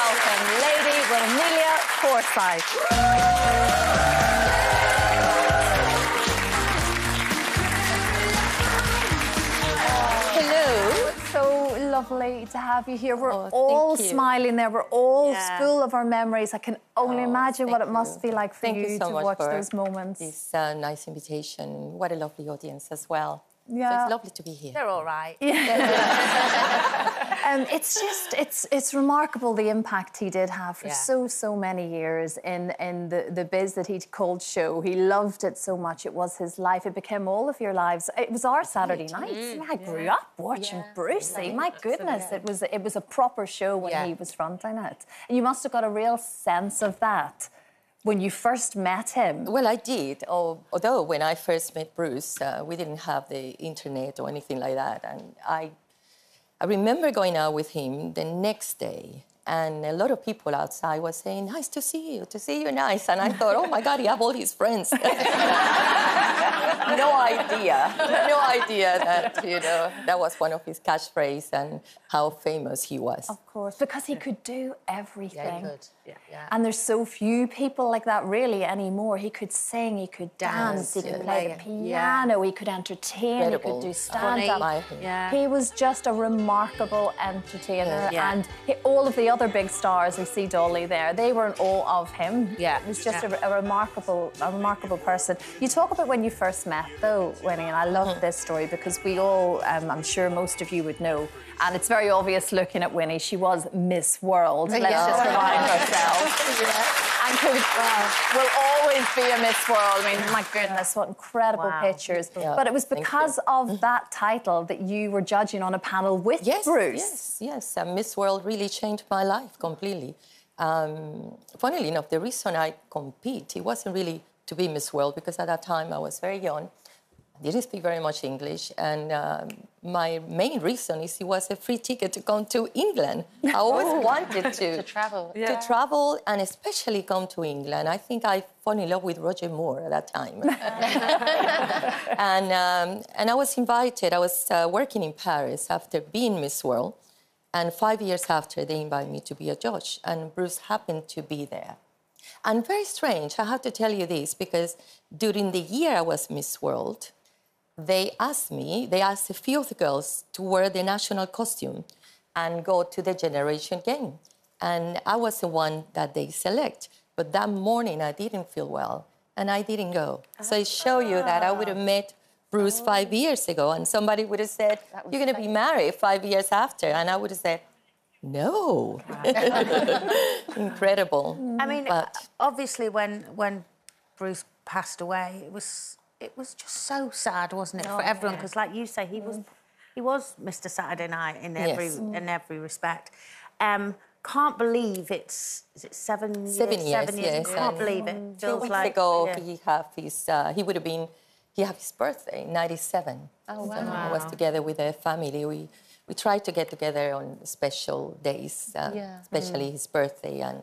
welcome Lady Wilnelia Forsyth. Hello. So lovely to have you here. We're all smiling there. We're all full of our memories. I can only imagine what it must be like for you to watch those moments. This nice invitation. What a lovely audience as well. Yeah. So it's lovely to be here. They're all right. It's remarkable the impact he did have for so many years in the biz that he called show. He loved it so much. It was his life. It became all of your lives. It was our Saturday nights. I grew up watching Brucey. My goodness, it was a proper show when he was fronting it. And you must have got a real sense of that when you first met him. Well, I did. Although when I first met Bruce, we didn't have the internet or anything like that. And I remember going out with him the next day, and a lot of people outside were saying, nice to see you, nice. And I thought, oh, my God, he have all his friends. No idea that, you know, that was one of his catchphrases and how famous he was. Of course, because he could do everything. Yeah, he could. Yeah. And there's so few people like that really anymore. He could sing, he could dance, he could play the piano, he could entertain, he could do stand-up. He was just a remarkable entertainer. And all of the other big stars, we see Dolly there, they were in awe of him. Yeah. He was just a remarkable person. You talk about when you first met, though, Winnie, and I love this story because we all, I'm sure most of you would know, and it's very obvious looking at Winnie, she was Miss World. Let's just remind ourselves. And will always be a Miss World. I mean, my goodness, what incredible pictures. But it was because of that title that you were judging on a panel with Bruce. Yes. Miss World really changed my life completely. Funnily enough, the reason I compete, it wasn't really to be Miss World, because at that time I was very young. I didn't speak very much English, and my main reason is it was a free ticket to come to England. I always wanted to travel, and especially come to England. I think I fell in love with Roger Moore at that time. and I was invited. I was working in Paris after being Miss World, and 5 years after, they invited me to be a judge, and Bruce happened to be there. And very strange, I have to tell you this, because during the year I was Miss World, they asked a few of the girls to wear the national costume and go to the generation game. And I was the one that they select. But that morning I didn't feel well and I didn't go. So it shows you that I would have met Bruce 5 years ago and somebody would have said, you're going to be married 5 years after. And I would have said, no. Incredible. I mean, obviously when Bruce passed away, it was just so sad, wasn't it, for everyone? Because, like you say, he was Mr. Saturday Night in every respect. Can't believe is it 7 years? 7 years. 7 years. Can't believe it. Feels 2 weeks like ago, he had his birthday, 97. Oh wow! So I was together with their family. We tried to get together on special days, especially his birthday and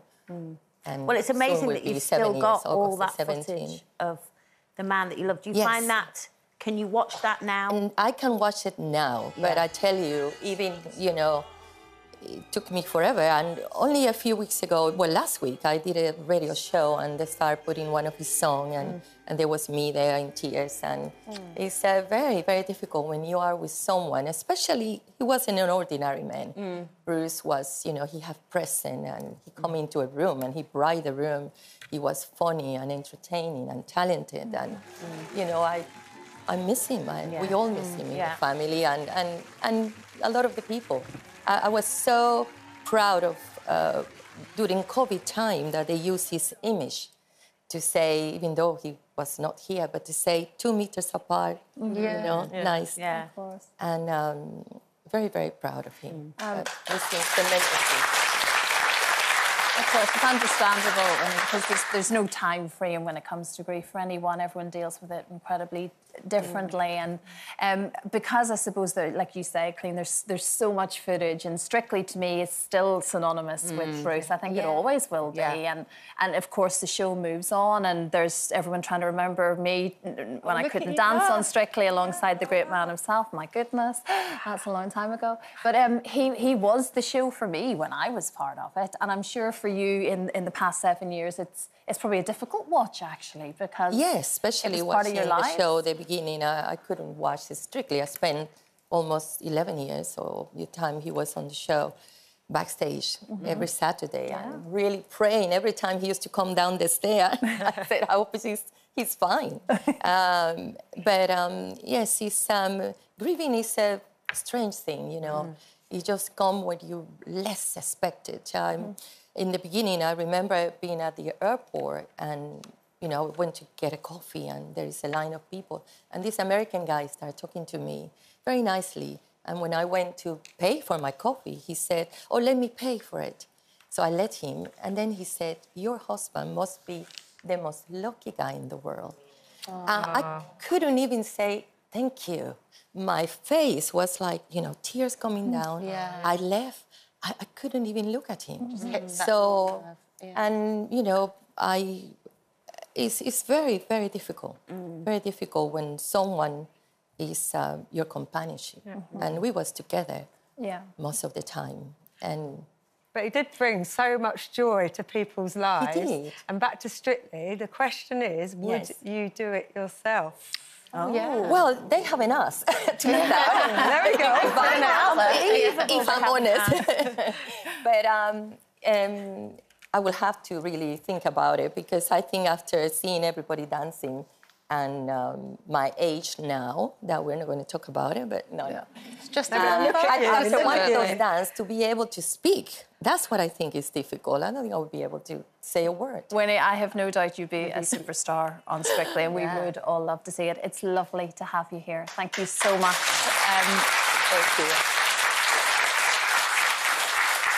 well, it's amazing that you've still got all that footage of the man that you loved. Do you find that? Can you watch that now? And I can watch it now, but I tell you, even, you know, it took me forever. And only a few weeks ago, well, last week, I did a radio show and they started putting one of his songs and there was me there in tears. And it's very, very difficult when you are with someone, especially, he wasn't an ordinary man. Bruce was, you know, he had presence and he come into a room and he brightened the room. He was funny and entertaining and talented. And, you know, I miss him and we all miss him in the family and a lot of the people. I was so proud of, during COVID time, that they used his image to say, even though he was not here, but to say 2 meters apart, you know, nice. Yeah, of course. And very, very proud of him. This is tremendously. Of course, it's understandable because there's no time frame when it comes to grief for anyone. Everyone deals with it incredibly differently. And because I suppose that, like you say, Clean, there's so much footage, and Strictly to me is still synonymous with Bruce. I think it always will be. And of course the show moves on, and there's everyone trying to remember me when I couldn't dance on Strictly alongside the great man himself. My goodness, that's a long time ago. But he was the show for me when I was part of it, and I'm sure for you in the past 7 years it's probably a difficult watch, actually, because especially watching the show, the beginning, I couldn't watch it Strictly. I spent almost 11 years, or the time he was on the show, backstage every Saturday, and really praying every time he used to come down the stair. I said, I hope he's fine. Yes, grieving is a strange thing, you know. It just comes when you least expect it. In the beginning, I remember being at the airport and, you know, went to get a coffee and there is a line of people. And this American guy started talking to me very nicely. And when I went to pay for my coffee, he said, oh, let me pay for it. So I let him. And then he said, your husband must be the most lucky guy in the world. I couldn't even say thank you. My face was like, you know, tears coming down. I left. I couldn't even look at him. So, and, you know, it's very, very difficult. Very difficult when someone is your companionship. And we was together most of the time. But he did bring so much joy to people's lives. He did. And back to Strictly, the question is, would you do it yourself? Oh, yeah. Well, they haven't asked to do that. There we go. If I'm honest. But I will have to really think about it, because I think after seeing everybody dancing and my age now, that we're not going to talk about it, but no. It's just I want those dance to be able to speak. That's what I think is difficult. I don't think I would be able to say a word. Winnie, I have no doubt you'd be a superstar on Strictly, and we would all love to see it. It's lovely to have you here. Thank you so much. Thank you.